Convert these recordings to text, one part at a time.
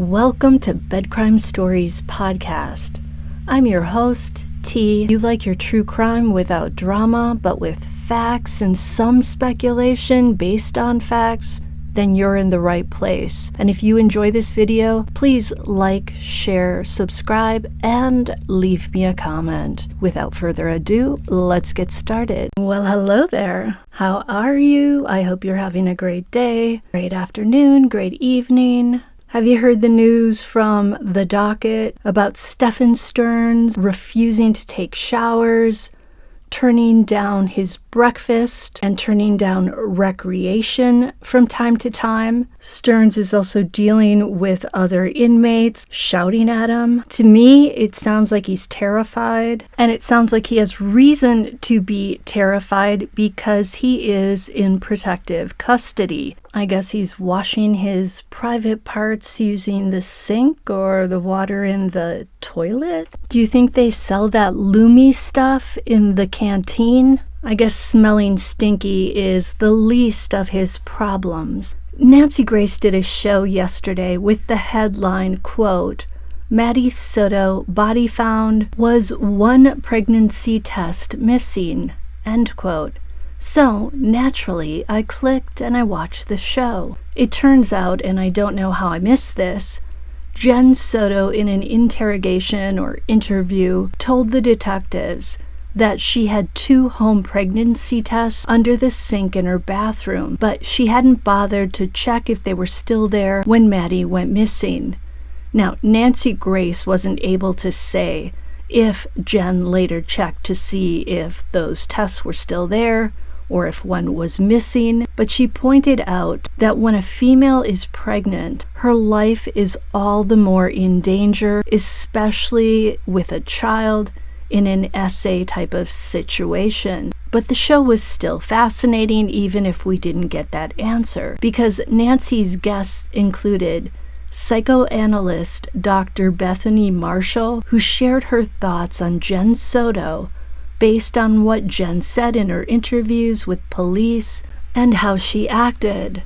Welcome to Bedcrime Stories podcast. I'm your host, T. You like your true crime without drama, but with facts and some speculation based on facts? Then you're in the right place. And if you enjoy this video, please like, share, subscribe, and leave me a comment. Without further ado, let's get started. Well, hello there. How are you? I hope you're having a great day, great afternoon, great evening. Have you heard the news from the docket about Stephan Sterns refusing to take showers, turning down his breakfast, and turning down recreation from time to time? Sterns is also dealing with other inmates shouting at him. To me, it sounds like he's terrified, and it sounds like he has reason to be terrified because he is in protective custody. I guess he's washing his private parts using the sink or the water in the toilet. Do you think they sell that Lumi stuff in the canteen? I guess smelling stinky is the least of his problems. Nancy Grace did a show yesterday with the headline, quote, Madeline Soto body found was one pregnancy test missing, end quote. So, naturally, I clicked and I watched the show. It turns out, and I don't know how I missed this, Jenn Soto in an interrogation or interview told the detectives that she had 2 home pregnancy tests under the sink in her bathroom, but she hadn't bothered to check if they were still there when Maddie went missing. Now, Nancy Grace wasn't able to say if Jenn later checked to see if those tests were still there, or if one was missing, but she pointed out that when a female is pregnant, her life is all the more in danger, especially with a child in an SA type of situation. But the show was still fascinating even if we didn't get that answer, because Nancy's guests included psychoanalyst Dr. Bethany Marshall, who shared her thoughts on Jenn Soto based on what Jenn said in her interviews with police and how she acted.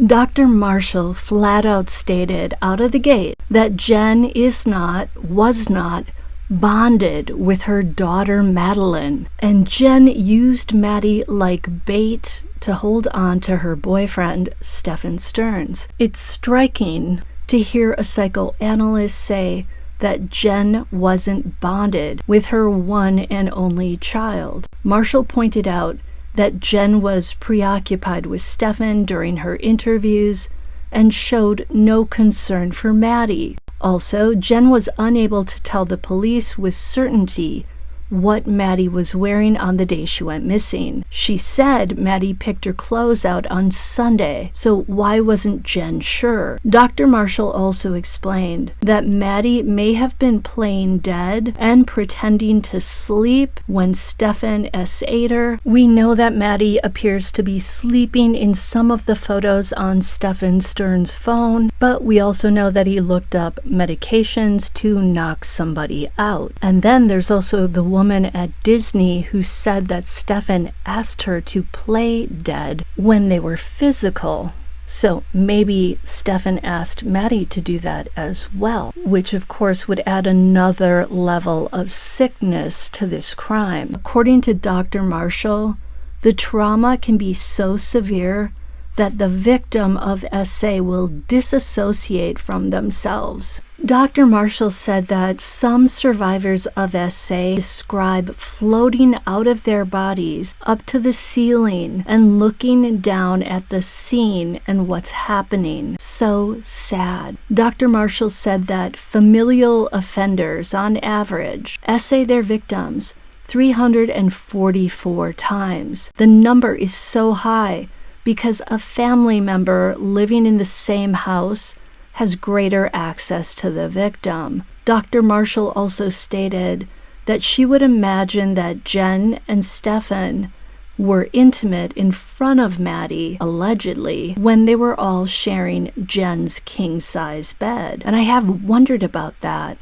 Dr. Marshall flat out stated out of the gate that Jenn was not bonded with her daughter Madeline, and Jenn used Maddie like bait to hold on to her boyfriend, Stefan Sterns. It's striking to hear a psychoanalyst say that Jenn wasn't bonded with her one and only child. Marshall pointed out that Jenn was preoccupied with Stefan during her interviews and showed no concern for Maddie. Also, Jenn was unable to tell the police with certainty what Maddie was wearing on the day she went missing. She said Maddie picked her clothes out on Sunday, so why wasn't Jenn sure? Dr. Marshall also explained that Maddie may have been playing dead and pretending to sleep when Stefan SA'd her. We know that Maddie appears to be sleeping in some of the photos on Stefan Sterns' phone, but we also know that he looked up medications to knock somebody out. And then there's also the woman at Disney who said that Stefan asked her to play dead when they were physical. So maybe Stefan asked Maddie to do that as well, which of course would add another level of sickness to this crime. According to Dr. Marshall, the trauma can be so severe that the victim of SA will disassociate from themselves. Dr. Marshall said that some survivors of SA describe floating out of their bodies up to the ceiling and looking down at the scene and what's happening. So sad. Dr. Marshall said that familial offenders, on average, SA their victims 344 times. The number is so high because a family member living in the same house has greater access to the victim. Dr. Marshall also stated that she would imagine that Jenn and Stefan were intimate in front of Maddie, allegedly, when they were all sharing Jenn's king-size bed. And I have wondered about that.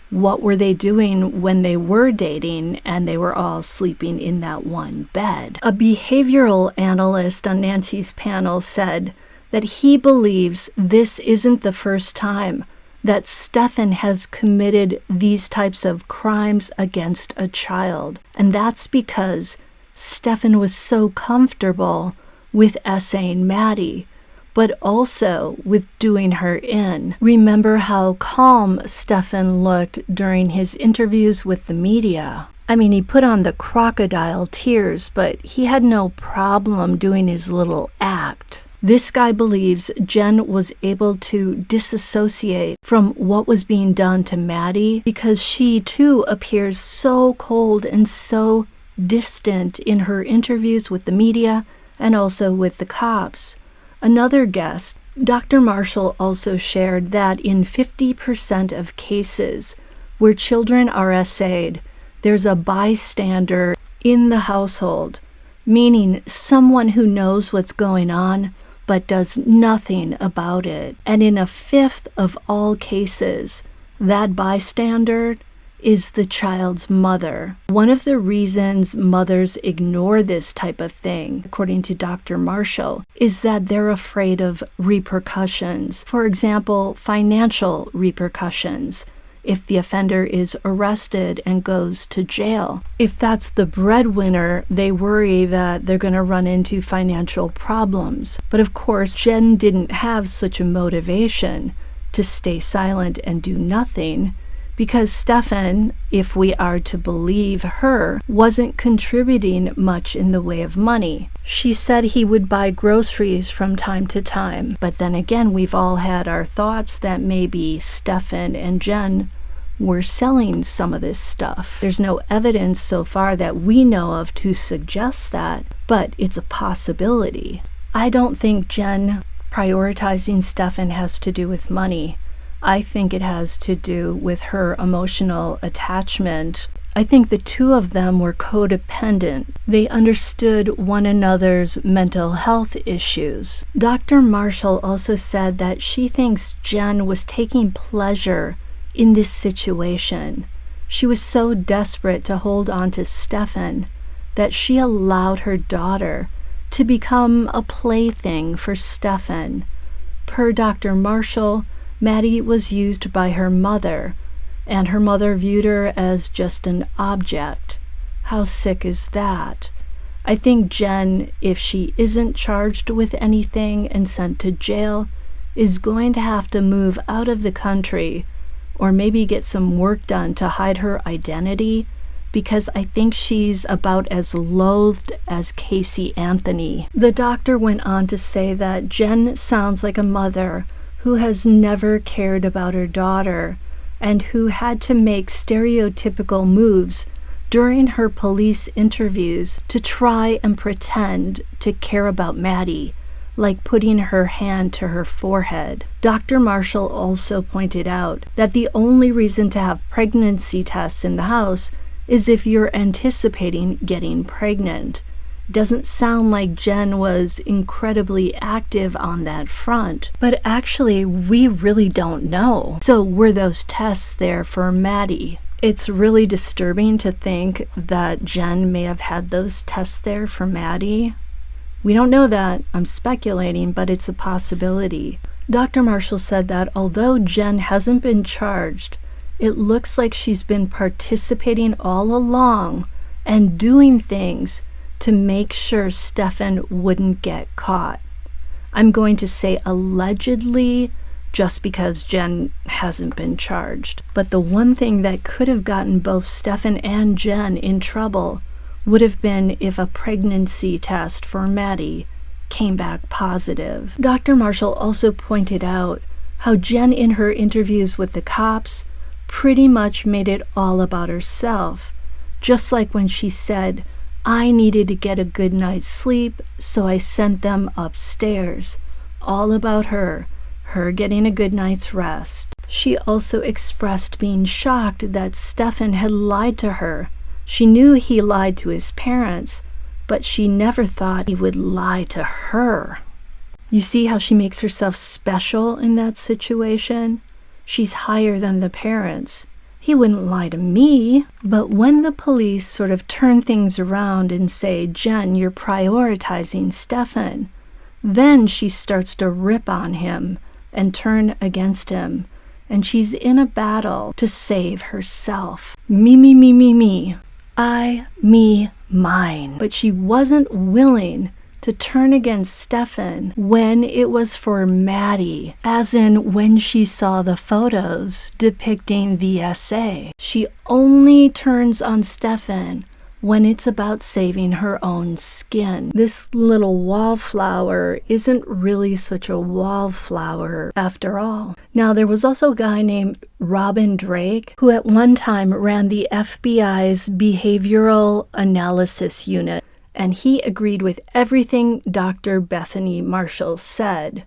What were they doing when they were dating and they were all sleeping in that one bed? A behavioral analyst on Nancy's panel said that he believes this isn't the first time that Stefan has committed these types of crimes against a child. And that's because Stefan was so comfortable with SAing Maddie, but also with doing her in. Remember how calm Stefan looked during his interviews with the media? I mean, he put on the crocodile tears, but he had no problem doing his little act. This guy believes Jenn was able to disassociate from what was being done to Maddie because she too appears so cold and so distant in her interviews with the media and also with the cops. Another guest, Dr. Marshall, also shared that in 50% of cases where children are SA'd, there's a bystander in the household, meaning someone who knows what's going on but does nothing about it. And in a fifth of all cases, that bystander is the child's mother. One of the reasons mothers ignore this type of thing, according to Dr. Marshall, is that they're afraid of repercussions. For example, financial repercussions. If the offender is arrested and goes to jail. If that's the breadwinner, they worry that they're going to run into financial problems. But of course, Jenn didn't have such a motivation to stay silent and do nothing because Stefan, if we are to believe her, wasn't contributing much in the way of money. She said he would buy groceries from time to time. But then again, we've all had our thoughts that maybe Stefan and Jenn were selling some of this stuff. There's no evidence so far that we know of to suggest that, but it's a possibility. I don't think Jenn prioritizing Stefan has to do with money. I think it has to do with her emotional attachment. I think the two of them were codependent. They understood one another's mental health issues. Dr. Marshall also said that she thinks Jenn was taking pleasure in this situation. She was so desperate to hold on to Stefan that she allowed her daughter to become a plaything for Stefan. Per Dr. Marshall, Maddie was used by her mother, and her mother viewed her as just an object. How sick is that? I think Jenn, if she isn't charged with anything and sent to jail, is going to have to move out of the country or maybe get some work done to hide her identity, because I think she's about as loathed as Casey Anthony. The doctor went on to say that Jenn sounds like a mother who has never cared about her daughter and who had to make stereotypical moves during her police interviews to try and pretend to care about Maddie, like putting her hand to her forehead. Dr. Marshall also pointed out that the only reason to have pregnancy tests in the house is if you're anticipating getting pregnant. Doesn't sound like Jenn was incredibly active on that front, but actually we really don't know. So were those tests there for Maddie? It's really disturbing to think that Jenn may have had those tests there for Maddie. We don't know that. I'm speculating, but it's a possibility. Dr. Marshall said that although Jenn hasn't been charged, it looks like she's been participating all along and doing things to make sure Stefan wouldn't get caught. I'm going to say allegedly just because Jenn hasn't been charged. But the one thing that could have gotten both Stefan and Jenn in trouble would have been if a pregnancy test for Maddie came back positive. Dr. Marshall also pointed out how Jenn in her interviews with the cops pretty much made it all about herself, just like when she said, "I needed to get a good night's sleep, so I sent them upstairs." All about her getting a good night's rest. She also expressed being shocked that Stefan had lied to her. She knew he lied to his parents, but she never thought he would lie to her. You see how she makes herself special in that situation? She's higher than the parents. He wouldn't lie to me. But when the police sort of turn things around and say, "Jenn, you're prioritizing Stefan," then she starts to rip on him and turn against him and she's in a battle to save herself. Me, me, me, me, me. I, me, mine. But she wasn't willing to turn against Stefan when it was for Maddie, as in when she saw the photos depicting the SA. She only turns on Stefan when it's about saving her own skin. This little wallflower isn't really such a wallflower after all. Now, there was also a guy named Robin Drake who at one time ran the FBI's Behavioral Analysis Unit, and he agreed with everything Dr. Bethany Marshall said.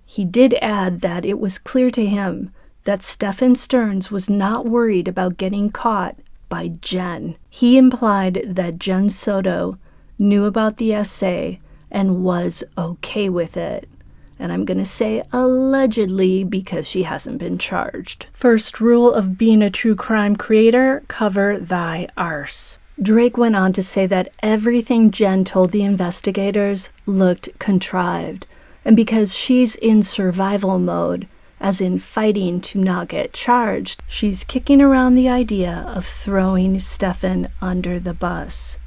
He did add that it was clear to him that Stefan Sterns was not worried about getting caught by Jenn. He implied that Jenn Soto knew about the SA and was okay with it. And I'm going to say allegedly because she hasn't been charged. First rule of being a true crime creator, cover thy arse. Drake went on to say that everything Jenn told the investigators looked contrived, and because she's in survival mode, as in fighting to not get charged, she's kicking around the idea of throwing Stefan under the bus.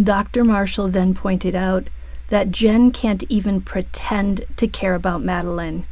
Dr. Marshall then pointed out that Jenn can't even pretend to care about Madeline.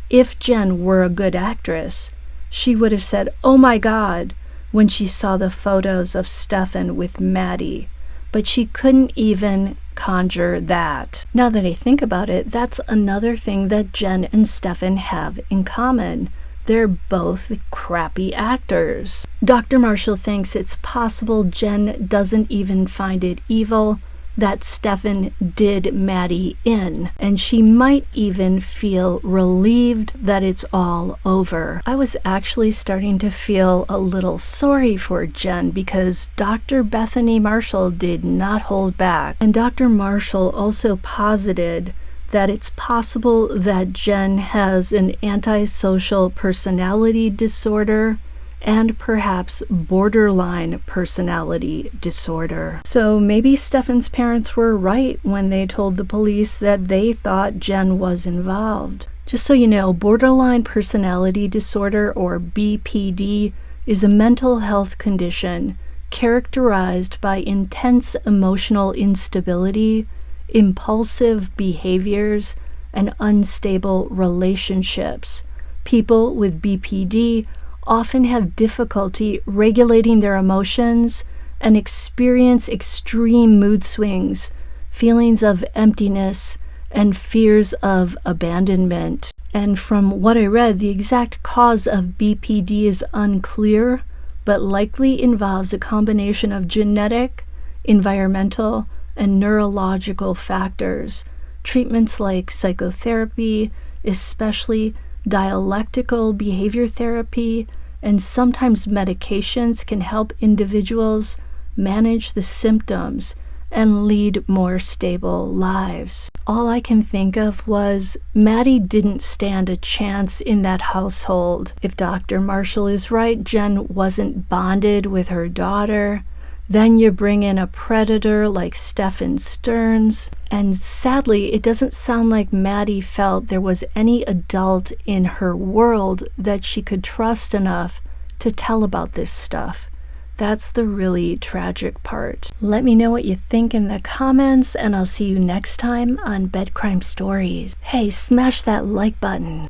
If Jenn were a good actress, she would have said, "Oh my God," when she saw the photos of Stefan with Maddie, but she couldn't even conjure that. Now that I think about it, that's another thing that Jenn and Stefan have in common. They're both crappy actors. Dr. Marshall thinks it's possible Jenn doesn't even find it evil that Stefan did Maddie in, and she might even feel relieved that it's all over. I was actually starting to feel a little sorry for Jenn because Dr. Bethany Marshall did not hold back. And Dr. Marshall also posited that it's possible that Jenn has an antisocial personality disorder and perhaps borderline personality disorder. So maybe Stefan's parents were right when they told the police that they thought Jenn was involved. Just so you know, borderline personality disorder, or BPD, is a mental health condition characterized by intense emotional instability, impulsive behaviors, and unstable relationships. People with BPD often have difficulty regulating their emotions and experience extreme mood swings, feelings of emptiness, and fears of abandonment. And from what I read, the exact cause of BPD is unclear, but likely involves a combination of genetic, environmental, and neurological factors. Treatments like psychotherapy, especially dialectical behavior therapy, and sometimes medications can help individuals manage the symptoms and lead more stable lives. All I can think of was Maddie didn't stand a chance in that household. If Dr. Marshall is right, Jenn wasn't bonded with her daughter. Then you bring in a predator like Stefan Sterns, and sadly, it doesn't sound like Maddie felt there was any adult in her world that she could trust enough to tell about this stuff. That's the really tragic part. Let me know what you think in the comments, and I'll see you next time on Bed Crime Stories. Hey, smash that like button.